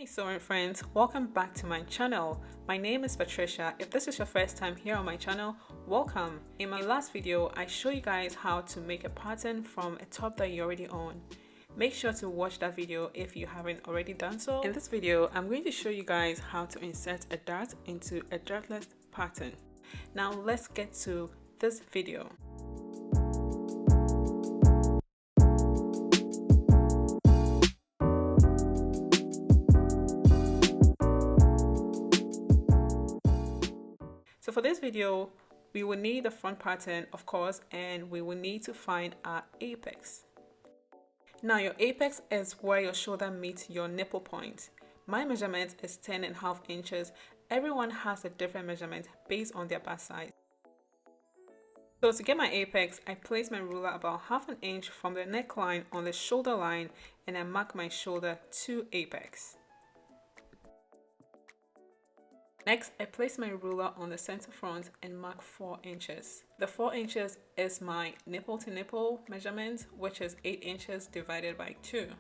Hey sewing friends, welcome back to my channel. My name is Patricia. If this is your first time here on my channel, welcome. In my last video, I show you guys how to make a pattern from a top that you already own. Make sure to watch that video if you haven't already done so. In this video, I'm going to show you guys how to insert a dart into a dartless pattern. Now let's get to this video. So for this video, we will need the front pattern, of course, and we will need to find our apex. Now your apex is where your shoulder meets your nipple point. My measurement is 10.5 inches. Everyone has a different measurement based on their bust size. So to get my apex, I place my ruler about 1/2 inch from the neckline on the shoulder line, and I mark my shoulder to apex. Next, I place my ruler on the center front and mark 4 inches. The 4 inches is my nipple to nipple measurement, which is 8 inches divided by 2.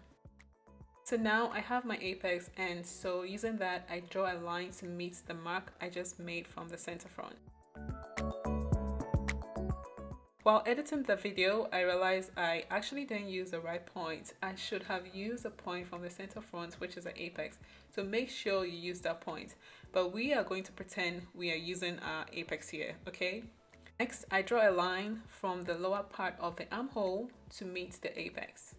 So now I have my apex, and so using that, I draw a line to meet the mark I just made from the center front. While editing the video, I realized I actually didn't use the right point. I should have used a point from the center front, which is the apex. So make sure you use that point. But we are going to pretend we are using our apex here, okay? Next, I draw a line from the lower part of the armhole to meet the apex.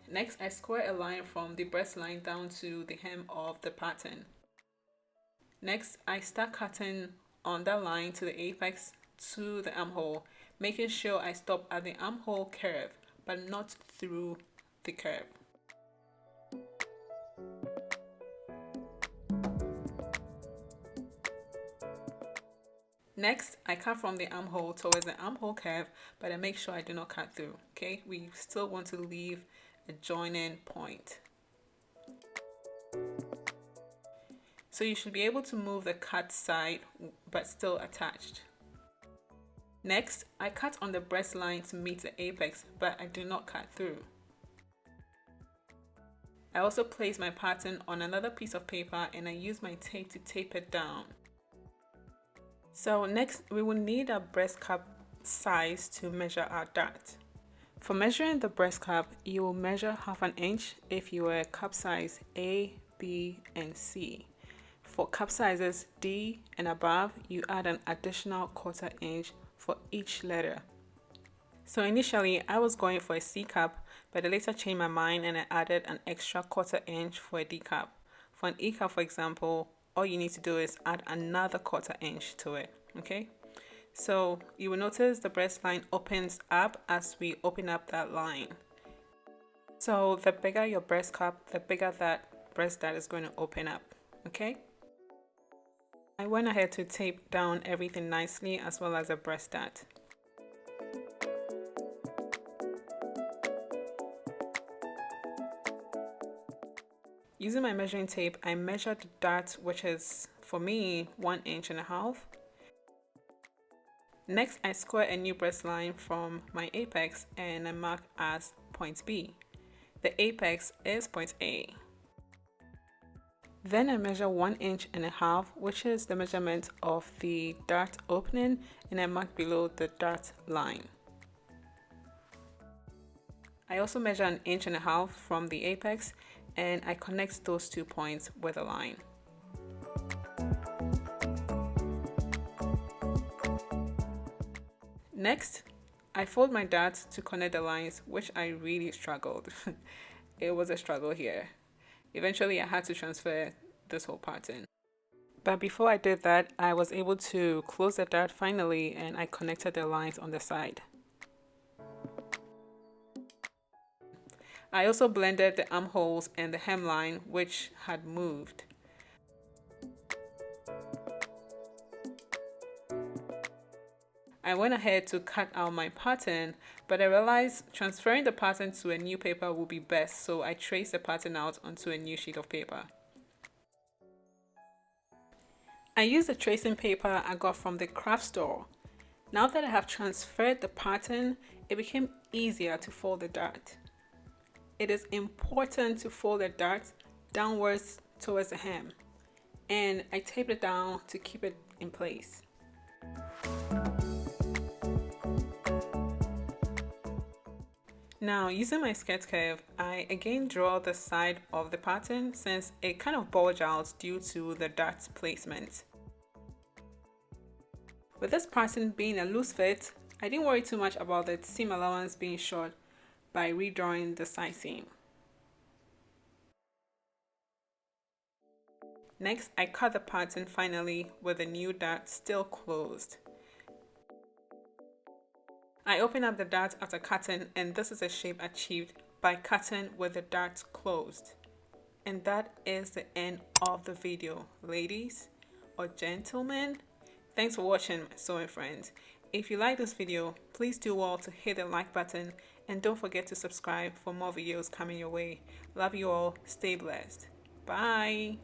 Next, I square a line from the breast line down to the hem of the pattern. Next, I start cutting on that line to the apex to the armhole, making sure I stop at the armhole curve, but not through the curve. Next, I cut from the armhole towards the armhole curve, but I make sure I do not cut through, okay? We still want to leave a joining point. So you should be able to move the cut side, but still attached. Next, I cut on the breast line to meet the apex, but I do not cut through. I also place my pattern on another piece of paper, and I use my tape to tape it down. So next, we will need a breast cup size to measure our dart. For measuring the breast cup, you will measure 1/2 inch if you were cup size A, B, and C. For cup sizes D and above, you add an additional 1/4 inch for each letter. So initially, I was going for a C cup, but I later changed my mind and I added an extra 1/4 inch for a D cup. For an E cup, for example, all you need to do is add another 1/4 inch to it, okay? So you will notice the breast line opens up as we open up that line. So the bigger your breast cup, the bigger that breast dart is going to open up, okay? I went ahead to tape down everything nicely, as well as the breast dart. Using my measuring tape, I measured the dart, which is, for me, 1.5 inches. Next, I square a new breast line from my apex, and I mark as point B. The apex is point A. Then I measure 1.5 inches, which is the measurement of the dart opening, and I mark below the dart line. I also measure 1.5 inches from the apex, and I connect those 2 points with a line. Next, I fold my dart to connect the lines, which I really struggled. It was a struggle here. Eventually, I had to transfer this whole pattern. But before I did that, I was able to close the dart finally, and I connected the lines on the side. I also blended the armholes and the hemline, which had moved. I went ahead to cut out my pattern, but I realized transferring the pattern to a new paper would be best, so I traced the pattern out onto a new sheet of paper. I used the tracing paper I got from the craft store. Now that I have transferred the pattern, it became easier to fold the dart. it is important to fold the dart downwards towards the hem, and I taped it down to keep it in place. Now, using my skirt curve, I again draw the side of the pattern since it kind of bulged out due to the dart placement. With this pattern being a loose fit, I didn't worry too much about the seam allowance being short by redrawing the side seam. Next, I cut the pattern finally with the new dart still closed. I open up the dart after cutting, and this is a shape achieved by cutting with the dart closed. And that is the end of the video, ladies or gentlemen. Thanks for watching, my sewing friends. If you like this video, please do well to hit the like button and don't forget to subscribe for more videos coming your way. Love you all. Stay blessed. Bye.